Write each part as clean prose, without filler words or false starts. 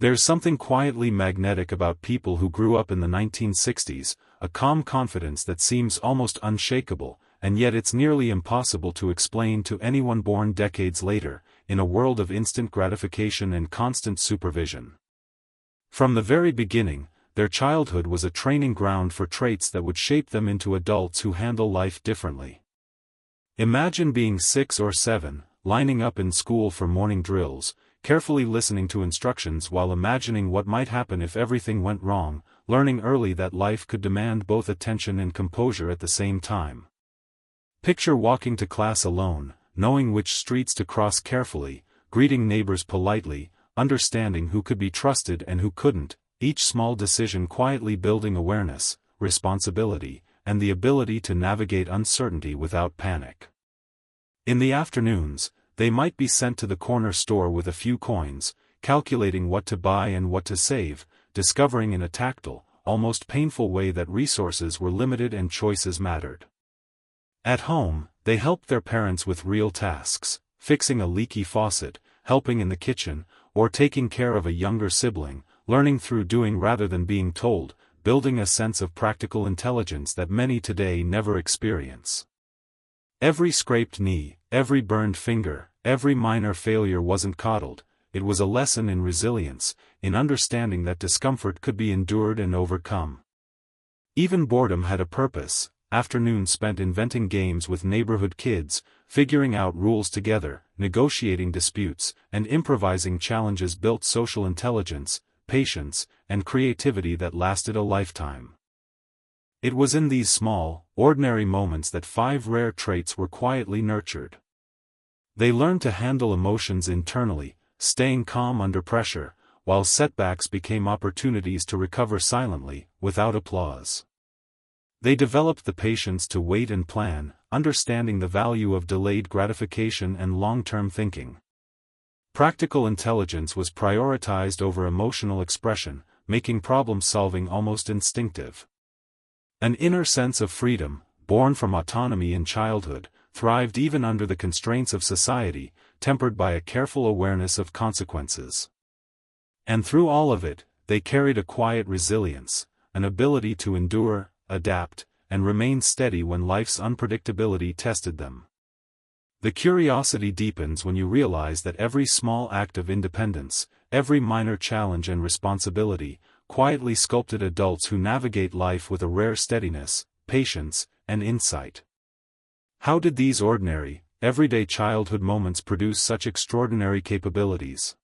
There's something quietly magnetic about people who grew up in the 1960s, a calm confidence that seems almost unshakable, and yet it's nearly impossible to explain to anyone born decades later, in a world of instant gratification and constant supervision. From the very beginning, their childhood was a training ground for traits that would shape them into adults who handle life differently. Imagine being 6 or 7, lining up in school for morning drills, carefully listening to instructions while imagining what might happen if everything went wrong, learning early that life could demand both attention and composure at the same time. Picture walking to class alone, knowing which streets to cross carefully, greeting neighbors politely, understanding who could be trusted and who couldn't, each small decision quietly building awareness, responsibility, and the ability to navigate uncertainty without panic. In the afternoons, they might be sent to the corner store with a few coins, calculating what to buy and what to save, discovering in a tactile, almost painful way that resources were limited and choices mattered. At home, they helped their parents with real tasks, fixing a leaky faucet, helping in the kitchen, or taking care of a younger sibling, learning through doing rather than being told, building a sense of practical intelligence that many today never experience. Every scraped knee, every burned finger, every minor failure wasn't coddled, it was a lesson in resilience, in understanding that discomfort could be endured and overcome. Even boredom had a purpose, afternoons spent inventing games with neighborhood kids, figuring out rules together, negotiating disputes, and improvising challenges built social intelligence, patience, and creativity that lasted a lifetime. It was in these small, ordinary moments that 5 rare traits were quietly nurtured. They learned to handle emotions internally, staying calm under pressure, while setbacks became opportunities to recover silently, without applause. They developed the patience to wait and plan, understanding the value of delayed gratification and long-term thinking. Practical intelligence was prioritized over emotional expression, making problem-solving almost instinctive. An inner sense of freedom, born from autonomy in childhood, thrived even under the constraints of society, tempered by a careful awareness of consequences. And through all of it, they carried a quiet resilience, an ability to endure, adapt, and remain steady when life's unpredictability tested them. The curiosity deepens when you realize that every small act of independence, every minor challenge and responsibility, quietly sculpted adults who navigate life with a rare steadiness, patience, and insight. How did these ordinary, everyday childhood moments produce such extraordinary capabilities?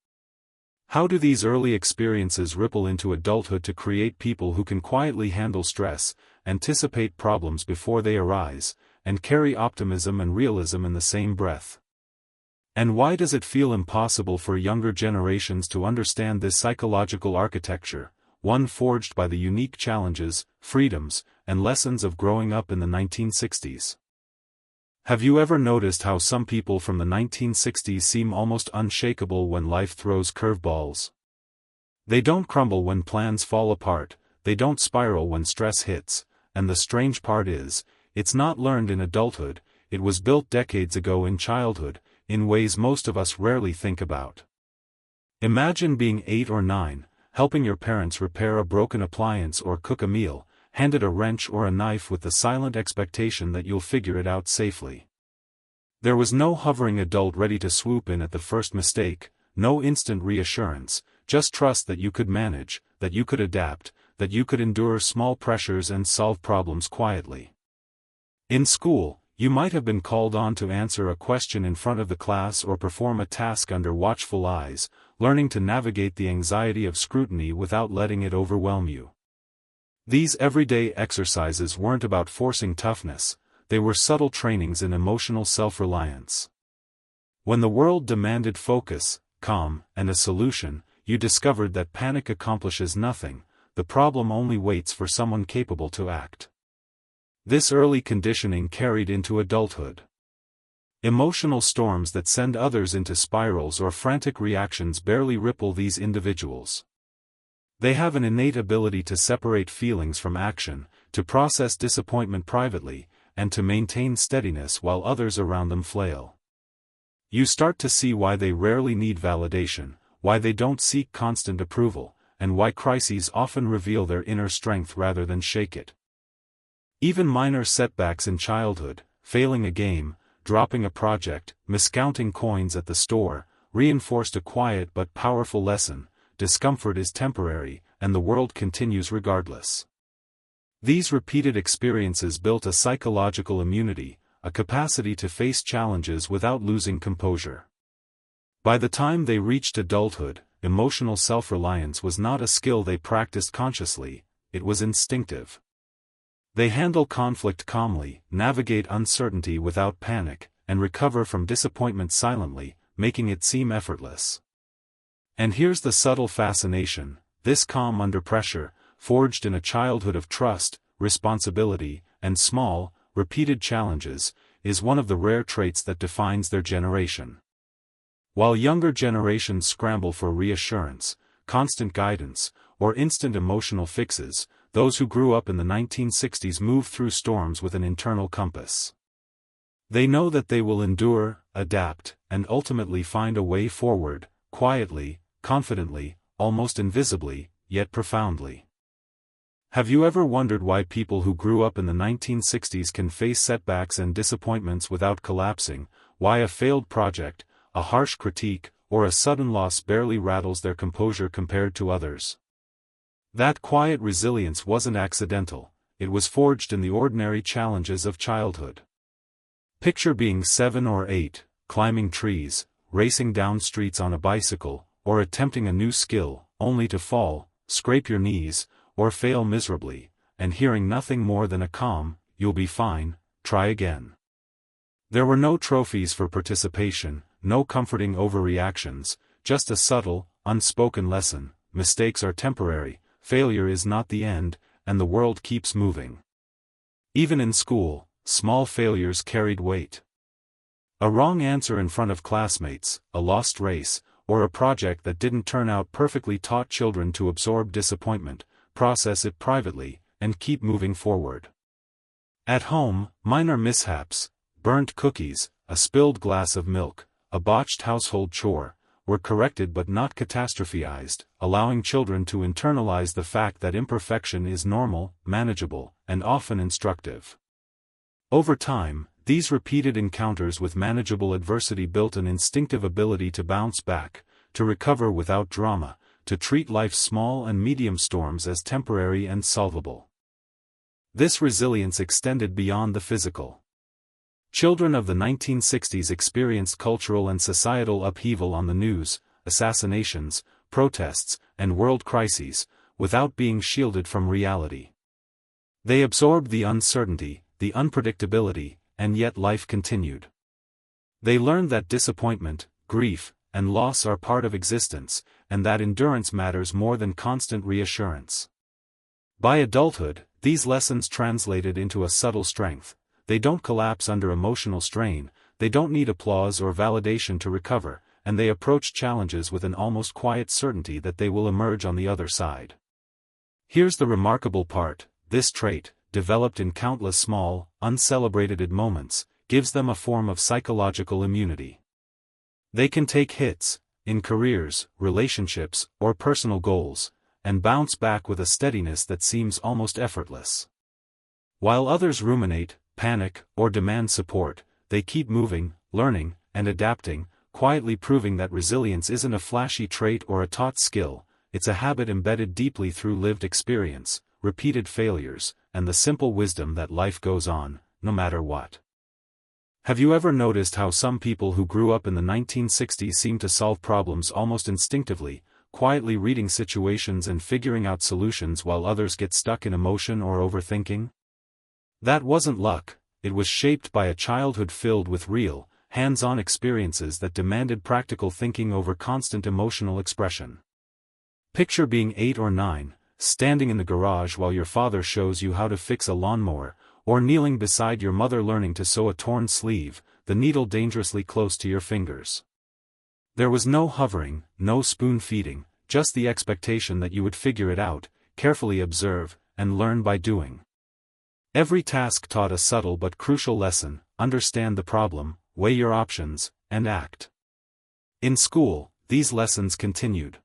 How do these early experiences ripple into adulthood to create people who can quietly handle stress, anticipate problems before they arise, and carry optimism and realism in the same breath? And why does it feel impossible for younger generations to understand this psychological architecture, one forged by the unique challenges, freedoms, and lessons of growing up in the 1960s? Have you ever noticed how some people from the 1960s seem almost unshakable when life throws curveballs? They don't crumble when plans fall apart, they don't spiral when stress hits, and the strange part is, it's not learned in adulthood, it was built decades ago in childhood, in ways most of us rarely think about. Imagine being 8 or 9, helping your parents repair a broken appliance or cook a meal, handed a wrench or a knife with the silent expectation that you'll figure it out safely. There was no hovering adult ready to swoop in at the first mistake, no instant reassurance, just trust that you could manage, that you could adapt, that you could endure small pressures and solve problems quietly. In school, you might have been called on to answer a question in front of the class or perform a task under watchful eyes, learning to navigate the anxiety of scrutiny without letting it overwhelm you. These everyday exercises weren't about forcing toughness, they were subtle trainings in emotional self-reliance. When the world demanded focus, calm, and a solution, you discovered that panic accomplishes nothing, the problem only waits for someone capable to act. This early conditioning carried into adulthood. Emotional storms that send others into spirals or frantic reactions barely ripple these individuals. They have an innate ability to separate feelings from action, to process disappointment privately, and to maintain steadiness while others around them flail. You start to see why they rarely need validation, why they don't seek constant approval, and why crises often reveal their inner strength rather than shake it. Even minor setbacks in childhood, failing a game, dropping a project, miscounting coins at the store, reinforced a quiet but powerful lesson: discomfort is temporary, and the world continues regardless. These repeated experiences built a psychological immunity, a capacity to face challenges without losing composure. By the time they reached adulthood, emotional self-reliance was not a skill they practiced consciously, it was instinctive. They handle conflict calmly, navigate uncertainty without panic, and recover from disappointment silently, making it seem effortless. And here's the subtle fascination: this calm under pressure, forged in a childhood of trust, responsibility, and small, repeated challenges, is one of the rare traits that defines their generation. While younger generations scramble for reassurance, constant guidance, or instant emotional fixes, those who grew up in the 1960s move through storms with an internal compass. They know that they will endure, adapt, and ultimately find a way forward, quietly, confidently, almost invisibly, yet profoundly. Have you ever wondered why people who grew up in the 1960s can face setbacks and disappointments without collapsing, why a failed project, a harsh critique, or a sudden loss barely rattles their composure compared to others? That quiet resilience wasn't accidental, it was forged in the ordinary challenges of childhood. Picture being 7 or 8, climbing trees, racing down streets on a bicycle, or attempting a new skill, only to fall, scrape your knees, or fail miserably, and hearing nothing more than a calm, "You'll be fine, try again." There were no trophies for participation, no comforting overreactions, just a subtle, unspoken lesson: mistakes are temporary, failure is not the end, and the world keeps moving. Even in school, small failures carried weight. A wrong answer in front of classmates, a lost race, or a project that didn't turn out perfectly taught children to absorb disappointment, process it privately, and keep moving forward. At home, minor mishaps, burnt cookies, a spilled glass of milk, a botched household chore, were corrected but not catastrophized, allowing children to internalize the fact that imperfection is normal, manageable, and often instructive. Over time, these repeated encounters with manageable adversity built an instinctive ability to bounce back, to recover without drama, to treat life's small and medium storms as temporary and solvable. This resilience extended beyond the physical. Children of the 1960s experienced cultural and societal upheaval on the news, assassinations, protests, and world crises, without being shielded from reality. They absorbed the uncertainty, the unpredictability, and yet life continued. They learned that disappointment, grief, and loss are part of existence, and that endurance matters more than constant reassurance. By adulthood, these lessons translated into a subtle strength. They don't collapse under emotional strain, they don't need applause or validation to recover, and they approach challenges with an almost quiet certainty that they will emerge on the other side. Here's the remarkable part: this trait, developed in countless small, uncelebrated moments, gives them a form of psychological immunity. They can take hits, in careers, relationships, or personal goals, and bounce back with a steadiness that seems almost effortless. While others ruminate, panic, or demand support, they keep moving, learning, and adapting, quietly proving that resilience isn't a flashy trait or a taught skill, it's a habit embedded deeply through lived experience, repeated failures, and the simple wisdom that life goes on, no matter what. Have you ever noticed how some people who grew up in the 1960s seem to solve problems almost instinctively, quietly reading situations and figuring out solutions while others get stuck in emotion or overthinking? That wasn't luck, it was shaped by a childhood filled with real, hands-on experiences that demanded practical thinking over constant emotional expression. Picture being 8 or 9, standing in the garage while your father shows you how to fix a lawnmower, or kneeling beside your mother learning to sew a torn sleeve, the needle dangerously close to your fingers. There was no hovering, no spoon-feeding, just the expectation that you would figure it out, carefully observe, and learn by doing. Every task taught a subtle but crucial lesson: understand the problem, weigh your options, and act. In school, these lessons continued.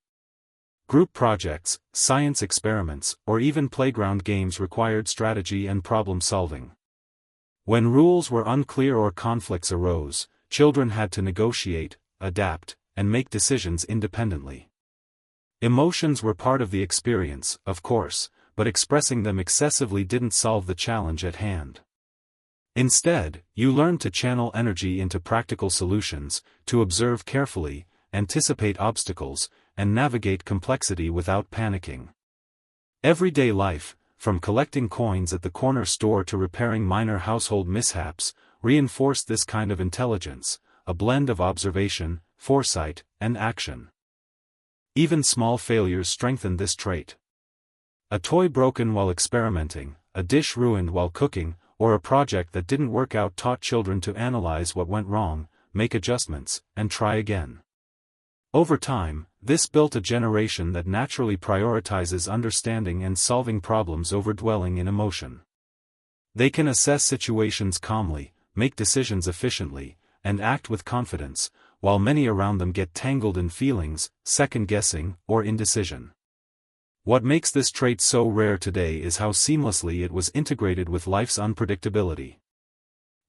Group projects, science experiments, or even playground games required strategy and problem-solving. When rules were unclear or conflicts arose, children had to negotiate, adapt, and make decisions independently. Emotions were part of the experience, of course, but expressing them excessively didn't solve the challenge at hand. Instead, you learned to channel energy into practical solutions, to observe carefully, anticipate obstacles, and navigate complexity without panicking. Everyday life, from collecting coins at the corner store to repairing minor household mishaps, reinforced this kind of intelligence, a blend of observation, foresight, and action. Even small failures strengthened this trait. A toy broken while experimenting, a dish ruined while cooking, or a project that didn't work out taught children to analyze what went wrong, make adjustments, and try again. Over time, this built a generation that naturally prioritizes understanding and solving problems over dwelling in emotion. They can assess situations calmly, make decisions efficiently, and act with confidence, while many around them get tangled in feelings, second-guessing, or indecision. What makes this trait so rare today is how seamlessly it was integrated with life's unpredictability.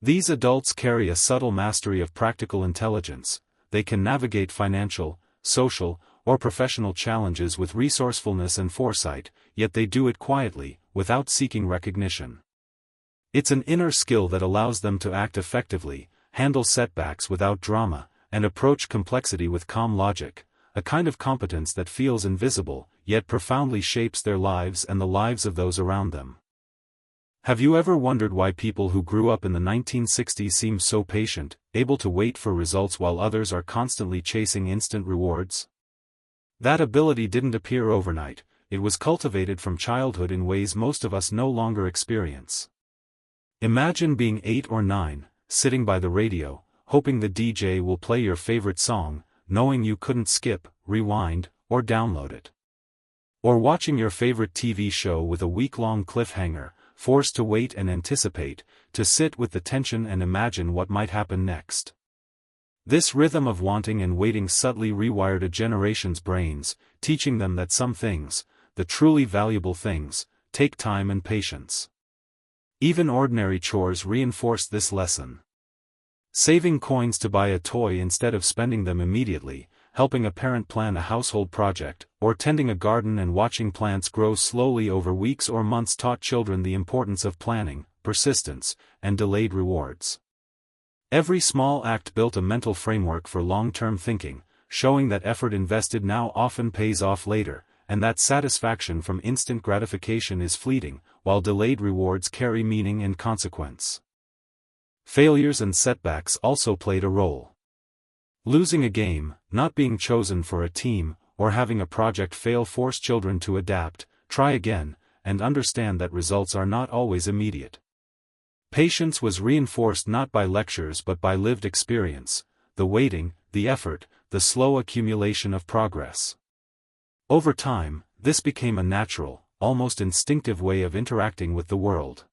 These adults carry a subtle mastery of practical intelligence. They can navigate financial, social, or professional challenges with resourcefulness and foresight, yet they do it quietly, without seeking recognition. It's an inner skill that allows them to act effectively, handle setbacks without drama, and approach complexity with calm logic, a kind of competence that feels invisible, yet profoundly shapes their lives and the lives of those around them. Have you ever wondered why people who grew up in the 1960s seem so patient, able to wait for results while others are constantly chasing instant rewards? That ability didn't appear overnight, it was cultivated from childhood in ways most of us no longer experience. Imagine being 8 or 9, sitting by the radio, hoping the DJ will play your favorite song, knowing you couldn't skip, rewind, or download it. Or watching your favorite TV show with a week-long cliffhanger, forced to wait and anticipate, to sit with the tension and imagine what might happen next. This rhythm of wanting and waiting subtly rewired a generation's brains, teaching them that some things, the truly valuable things, take time and patience. Even ordinary chores reinforced this lesson. Saving coins to buy a toy instead of spending them immediately, helping a parent plan a household project, or tending a garden and watching plants grow slowly over weeks or months taught children the importance of planning, persistence, and delayed rewards. Every small act built a mental framework for long-term thinking, showing that effort invested now often pays off later, and that satisfaction from instant gratification is fleeting, while delayed rewards carry meaning and consequence. Failures and setbacks also played a role. Losing a game, not being chosen for a team, or having a project fail forced children to adapt, try again, and understand that results are not always immediate. Patience was reinforced not by lectures but by lived experience, the waiting, the effort, the slow accumulation of progress. Over time, this became a natural, almost instinctive way of interacting with the world.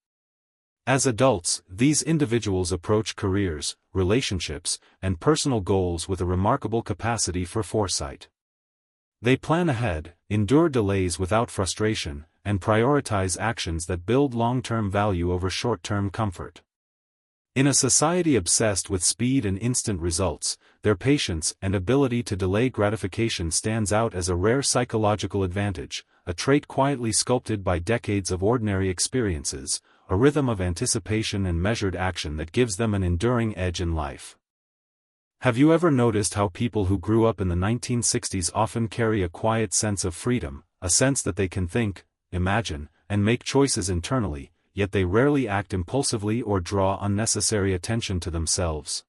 As adults, these individuals approach careers, relationships, and personal goals with a remarkable capacity for foresight. They plan ahead, endure delays without frustration, and prioritize actions that build long-term value over short-term comfort. In a society obsessed with speed and instant results, their patience and ability to delay gratification stands out as a rare psychological advantage, a trait quietly sculpted by decades of ordinary experiences, a rhythm of anticipation and measured action that gives them an enduring edge in life. Have you ever noticed how people who grew up in the 1960s often carry a quiet sense of freedom, a sense that they can think, imagine, and make choices internally, yet they rarely act impulsively or draw unnecessary attention to themselves?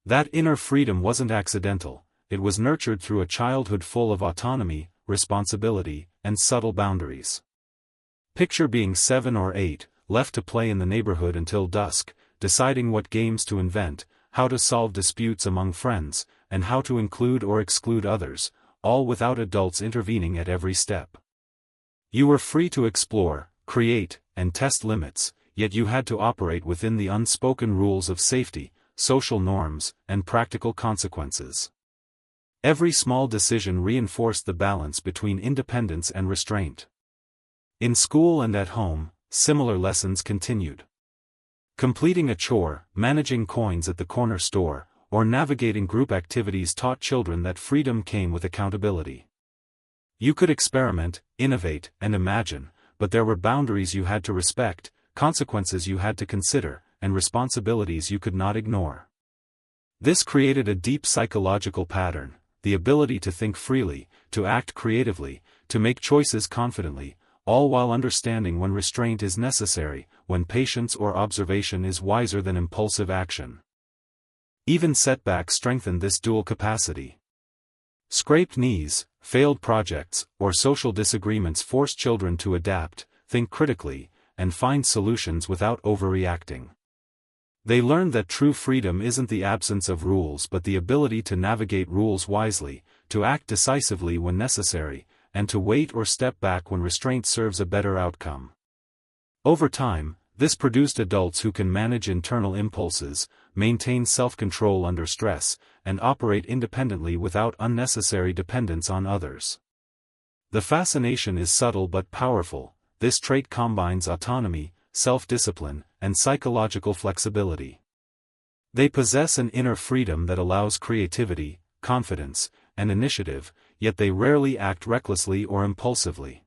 That inner freedom wasn't accidental, it was nurtured through a childhood full of autonomy, responsibility, and subtle boundaries. Picture being 7 or 8, left to play in the neighborhood until dusk, deciding what games to invent, how to solve disputes among friends, and how to include or exclude others, all without adults intervening at every step. You were free to explore, create, and test limits, yet you had to operate within the unspoken rules of safety, social norms, and practical consequences. Every small decision reinforced the balance between independence and restraint. In school and at home, similar lessons continued. Completing a chore, managing coins at the corner store, or navigating group activities taught children that freedom came with accountability. You could experiment, innovate, and imagine, but there were boundaries you had to respect, consequences you had to consider, and responsibilities you could not ignore. This created a deep psychological pattern: the ability to think freely, to act creatively, to make choices confidently, all while understanding when restraint is necessary, when patience or observation is wiser than impulsive action. Even setbacks strengthened this dual capacity. Scraped knees, failed projects, or social disagreements forced children to adapt, think critically, and find solutions without overreacting. They learned that true freedom isn't the absence of rules but the ability to navigate rules wisely, to act decisively when necessary, and to wait or step back when restraint serves a better outcome. Over time, this produced adults who can manage internal impulses, maintain self-control under stress, and operate independently without unnecessary dependence on others. The fascination is subtle but powerful. This trait combines autonomy, self-discipline, and psychological flexibility. They possess an inner freedom that allows creativity, confidence, and initiative, yet they rarely act recklessly or impulsively.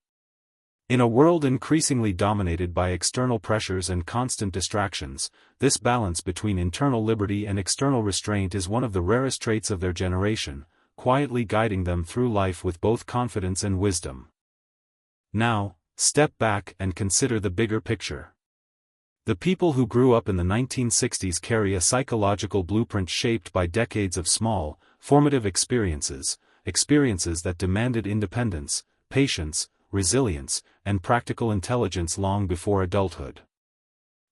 In a world increasingly dominated by external pressures and constant distractions, this balance between internal liberty and external restraint is one of the rarest traits of their generation, quietly guiding them through life with both confidence and wisdom. Now, step back and consider the bigger picture. The people who grew up in the 1960s carry a psychological blueprint shaped by decades of small, formative experiences that demanded independence, patience, resilience, and practical intelligence long before adulthood.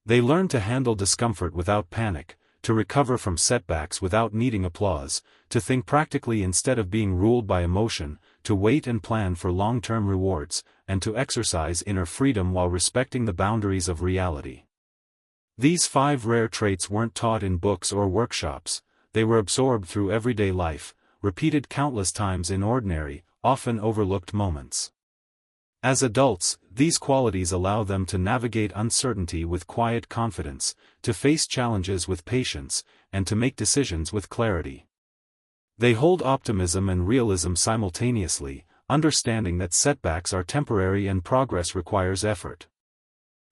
They learned to handle discomfort without panic, to recover from setbacks without needing applause, to think practically instead of being ruled by emotion, to wait and plan for long-term rewards, and to exercise inner freedom while respecting the boundaries of reality. These 5 rare traits weren't taught in books or workshops, they were absorbed through everyday life, repeated countless times in ordinary, often overlooked moments. As adults, these qualities allow them to navigate uncertainty with quiet confidence, to face challenges with patience, and to make decisions with clarity. They hold optimism and realism simultaneously, understanding that setbacks are temporary and progress requires effort.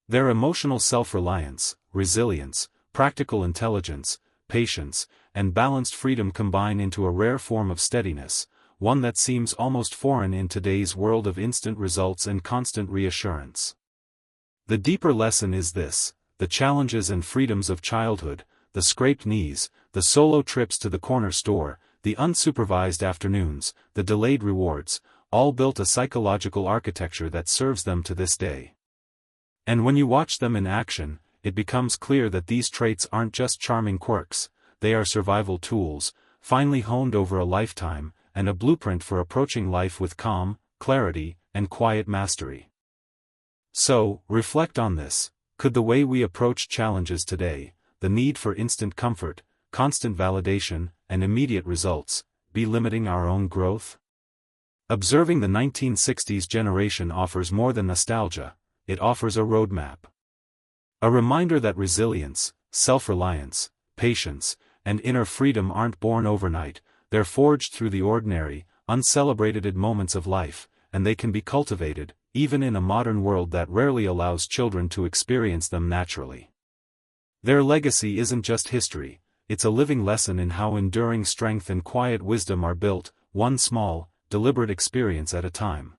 Their emotional self-reliance, resilience, practical intelligence, patience, and balanced freedom combine into a rare form of steadiness, one that seems almost foreign in today's world of instant results and constant reassurance. The deeper lesson is this: the challenges and freedoms of childhood, the scraped knees, the solo trips to the corner store, the unsupervised afternoons, the delayed rewards, all built a psychological architecture that serves them to this day. And when you watch them in action, it becomes clear that these traits aren't just charming quirks, they are survival tools, finely honed over a lifetime, and a blueprint for approaching life with calm, clarity, and quiet mastery. So, reflect on this: could the way we approach challenges today, the need for instant comfort, constant validation, and immediate results, be limiting our own growth? Observing the 1960s generation offers more than nostalgia, it offers a roadmap. A reminder that resilience, self-reliance, patience, and inner freedom aren't born overnight, they're forged through the ordinary, uncelebrated moments of life, and they can be cultivated, even in a modern world that rarely allows children to experience them naturally. Their legacy isn't just history, it's a living lesson in how enduring strength and quiet wisdom are built, one small, deliberate experience at a time.